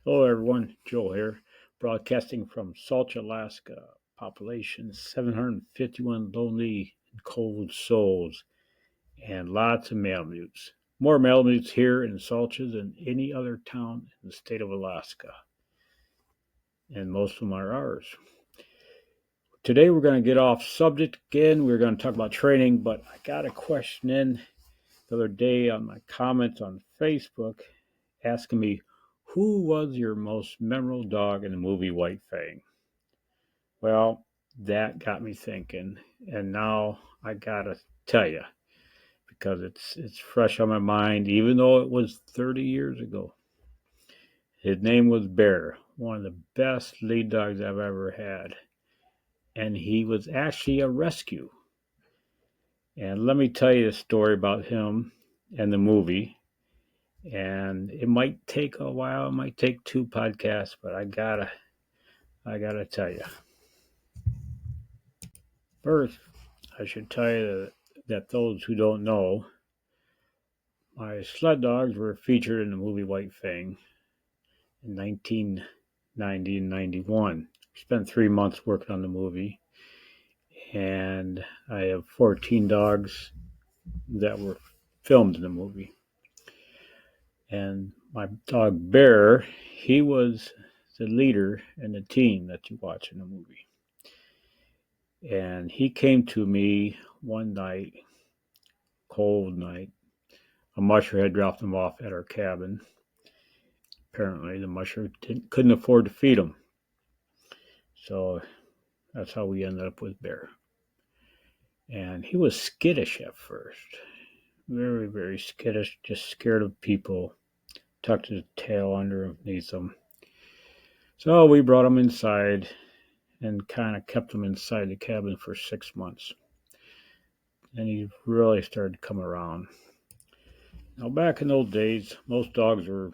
Hello, everyone. Joel here, broadcasting from Salch, Alaska. Population 751 lonely and cold souls, and lots of Malamutes. More Malamutes here in Salch than any other town in the state of Alaska, and most of them are ours. Today, we're going to get off subject again. We're going to talk about training, but I got a question in the other day on my comments on Facebook asking me, who was your most memorable dog in the movie White Fang? Well, that got me thinking, and now I gotta tell you because it's fresh on my mind, even though it was 30 years ago. His name was Bear, one of the best lead dogs I've ever had, and he was actually a rescue. And let me tell you a story about him and the movie. And it might take a while, it might take two podcasts, but I gotta tell you. First, I should tell you that those who don't know, my sled dogs were featured in the movie White Fang in 1990 and 91. Spent 3 months working on the movie, and I have 14 dogs that were filmed in the movie. And my dog Bear, he was the leader in the team that you watch in the movie. And he came to me one night, cold night. A musher had dropped him off at our cabin. Apparently, the musher couldn't afford to feed him. So that's how we ended up with Bear. And he was skittish at first. Very, very skittish, just scared of people. Tucked his tail underneath him. So we brought him inside and kind of kept him inside the cabin for 6 months. And he really started to come around. Now, back in those days, most dogs were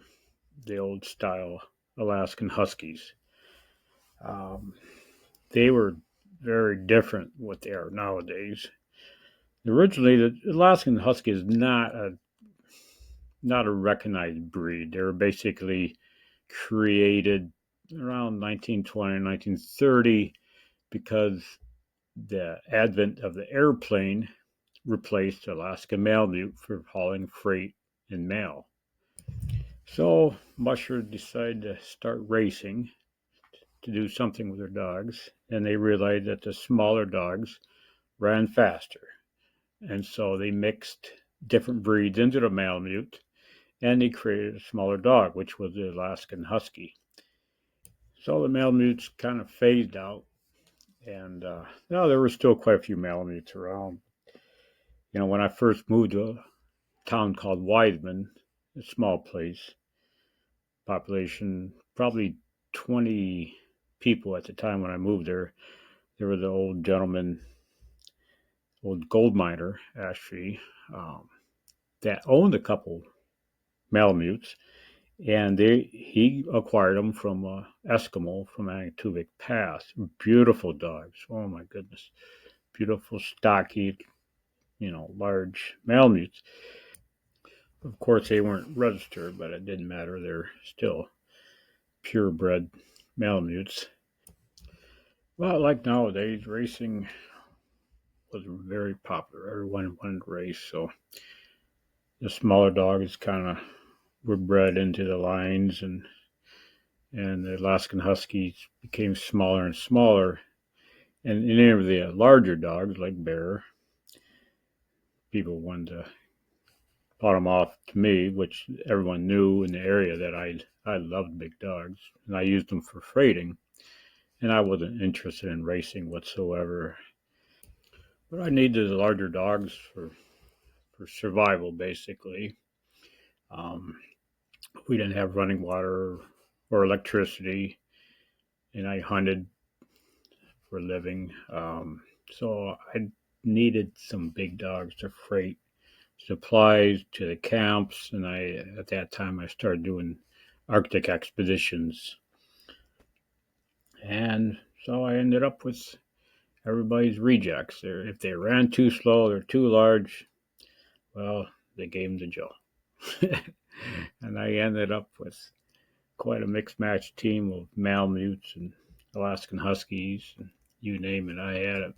the old style Alaskan Huskies. They were very different what they are nowadays. Originally, the Alaskan Husky is not a recognized breed. They were basically created around 1920, 1930 because the advent of the airplane replaced Alaska Malamute for hauling freight and mail. So Musher decided to start racing to do something with their dogs, and they realized that the smaller dogs ran faster. And so they mixed different breeds into the Malamute, and they created a smaller dog, which was the Alaskan Husky. So the Malamutes kind of phased out, and there were still quite a few Malamutes around. When I first moved to a town called Wiseman, a small place, population probably 20 people at the time when I moved there. There was an old gentleman, old gold miner, actually, that owned a couple Malamutes, and he acquired them from Eskimo from Anaktuvik Pass. Beautiful dogs. Oh my goodness, beautiful, stocky, large Malamutes. Of course, they weren't registered, but it didn't matter. They're still purebred Malamutes. Well, like nowadays, racing was very popular. Everyone wanted to race, so the smaller dogs kind of were bred into the lines, and the Alaskan Huskies became smaller and smaller. And any of the larger dogs, like Bear, people wanted to bought them off to me, which everyone knew in the area that I loved big dogs, and I used them for freighting. And I wasn't interested in racing whatsoever. But I needed the larger dogs for survival, basically. Um, we didn't have running water or electricity, and I hunted for a living. So I needed some big dogs to freight supplies to the camps, and at that time I started doing Arctic expeditions, and so I ended up with everybody's rejects. If they ran too slow or too large, well, they gave them to Joe. And I ended up with quite a mixed match team of Malamutes and Alaskan Huskies, and you name it. I had it.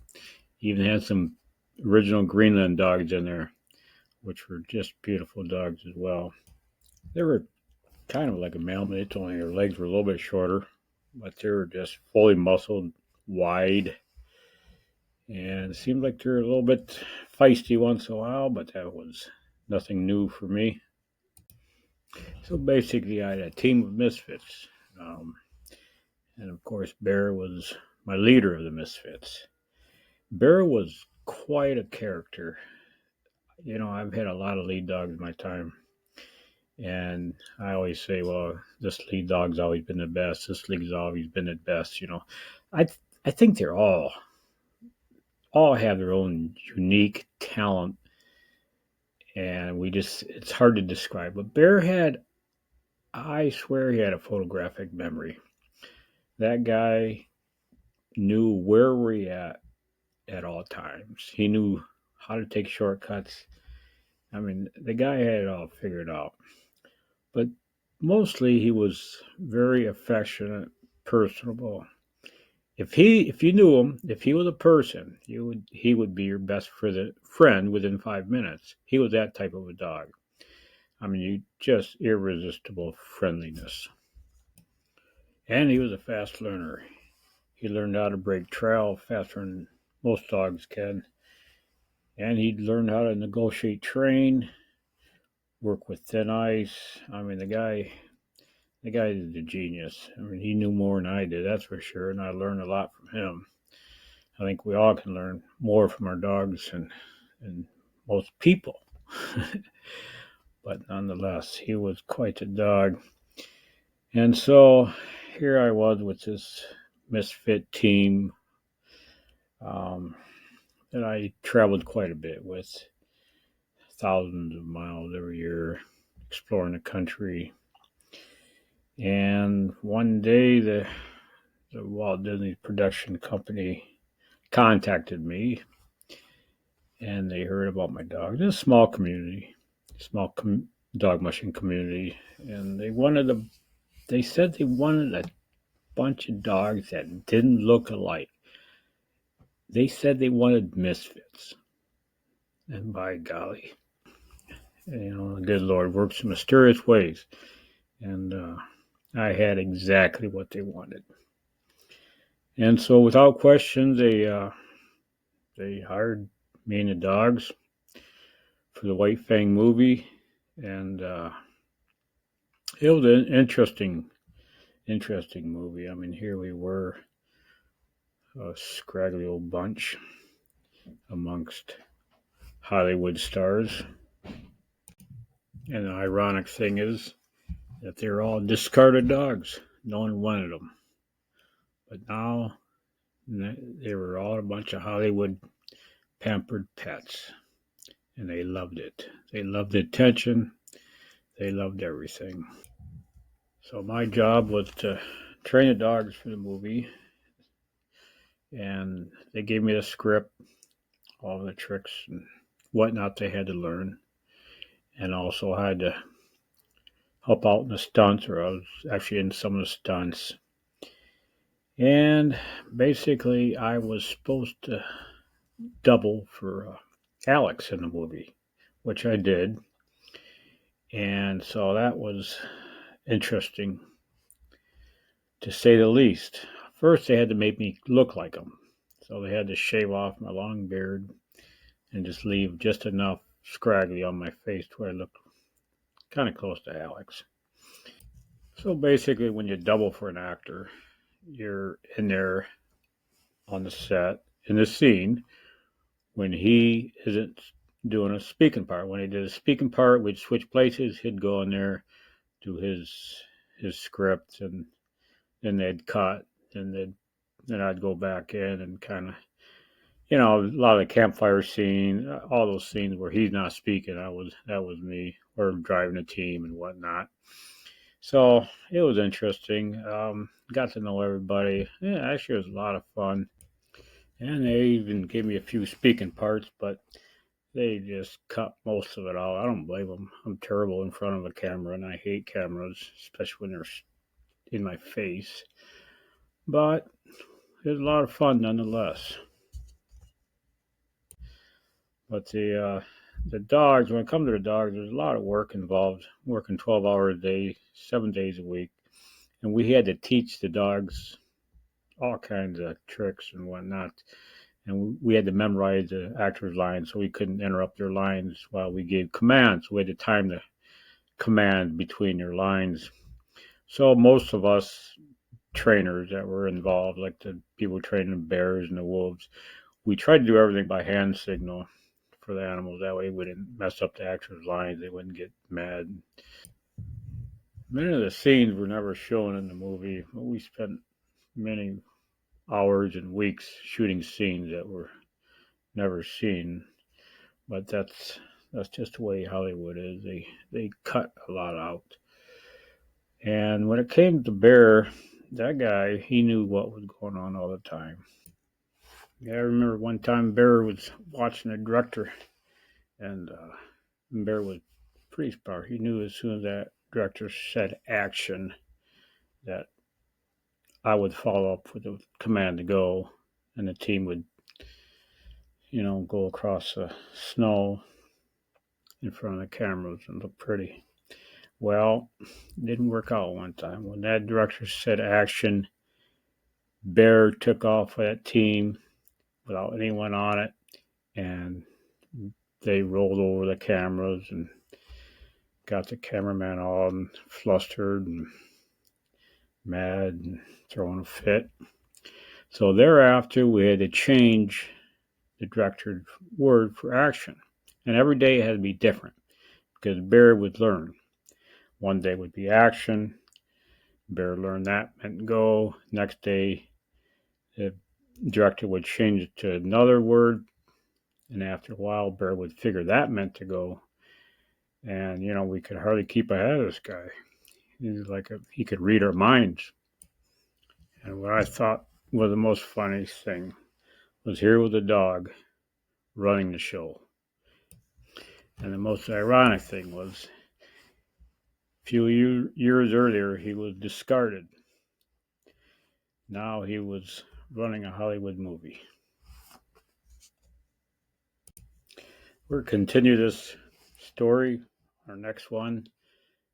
Even had some original Greenland dogs in there, which were just beautiful dogs as well. They were kind of like a Malamute, only their legs were a little bit shorter, but they were just fully muscled, wide, and it seemed like they're a little bit feisty once in a while, but that was nothing new for me. So basically, I had a team of Misfits. Um, and of course, Bear was my leader of the Misfits. Bear was quite a character. You know, I've had a lot of lead dogs in my time. And I always say, well, this lead dog's always been the best. This league's always been the best. You know, I I think they're all have their own unique talent, and it's hard to describe. But Bear had, I swear, he had a photographic memory. That guy knew where we at all times. He knew how to take shortcuts. I mean, the guy had it all figured out. But mostly, he was very affectionate, personable. If you knew him, if he was a person, he would be your best friend within 5 minutes. He was that type of a dog. I mean, you just irresistible friendliness. And he was a fast learner. He learned how to break trail faster than most dogs can. And he learned how to negotiate terrain, work with thin ice. I mean, the guy is a genius. I mean, he knew more than I did, that's for sure, and I learned a lot from him. I think we all can learn more from our dogs and most people. But nonetheless, he was quite a dog. And so here I was with this misfit team um, that I traveled quite a bit with, thousands of miles every year, exploring the country. And one day, the Walt Disney production company contacted me, and they heard about my dog. It's a small community, small dog mushing community, and They said they wanted a bunch of dogs that didn't look alike. They said they wanted misfits, and by golly, the good Lord works in mysterious ways, and I had exactly what they wanted. And so, without question, they hired me and the dogs for the White Fang movie, and it was an interesting movie. I mean, here we were, a scraggly old bunch amongst Hollywood stars, and the ironic thing is that they're all discarded dogs. No one wanted them, but now they were all a bunch of Hollywood pampered pets, and they loved it. They loved the attention. They loved everything. So my job was to train the dogs for the movie, and they gave me the script, all the tricks and whatnot they had to learn, and also had to help out in the stunts, or I was actually in some of the stunts. And basically, I was supposed to double for Alex in the movie, which I did. And so that was interesting, to say the least. First, they had to make me look like him. So they had to shave off my long beard and just leave just enough scraggly on my face to where I looked kind of close to Alex. So basically, when you double for an actor, you're in there on the set, in the scene, when he isn't doing a speaking part. When he did a speaking part, we'd switch places. He'd go in there, do his script, and then they'd cut, and then I'd go back in and kind of, a lot of the campfire scene, all those scenes where he's not speaking. That was me, or driving a team and whatnot. So it was interesting. Got to know everybody. Yeah, actually, it was a lot of fun. And they even gave me a few speaking parts, but they just cut most of it out. I don't blame them. I'm terrible in front of a camera, and I hate cameras, especially when they're in my face, but it was a lot of fun nonetheless. But the dogs, when it comes to the dogs, there's a lot of work involved, working 12 hours a day, 7 days a week. And we had to teach the dogs all kinds of tricks and whatnot. And we had to memorize the actors' lines so we couldn't interrupt their lines while we gave commands. We had to time the command between their lines. So most of us trainers that were involved, like the people training the bears and the wolves, we tried to do everything by hand signal for the animals. That way we didn't mess up the actors' lines. They wouldn't get mad. Many of the scenes were never shown in the movie, but we spent many hours and weeks shooting scenes that were never seen. But that's just the way Hollywood is. They cut a lot out. And when it came to Bear, that guy, he knew what was going on all the time. Yeah, I remember one time Bear was watching the director, and Bear was pretty smart. He knew as soon as that director said action that I would follow up with a command to go, and the team would, go across the snow in front of the cameras and look pretty. Well, it didn't work out one time. When that director said action, Bear took off with that team without anyone on it, and they rolled over the cameras and got the cameraman all flustered and mad and throwing a fit. So thereafter, we had to change the director's word for action. And every day it had to be different because Bear would learn. One day would be action. Bear learned that meant go. Next day, the director would change it to another word. And after a while, Bear would figure that meant to go. And, we could hardly keep ahead of this guy. He was he could read our minds. And what I thought was the most funniest thing was here was a dog running the show. And the most ironic thing was a few years earlier, he was discarded. Now he was running a Hollywood movie. We'll continue this story, our next one,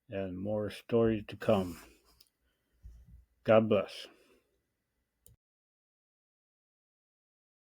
and more stories to come. God bless.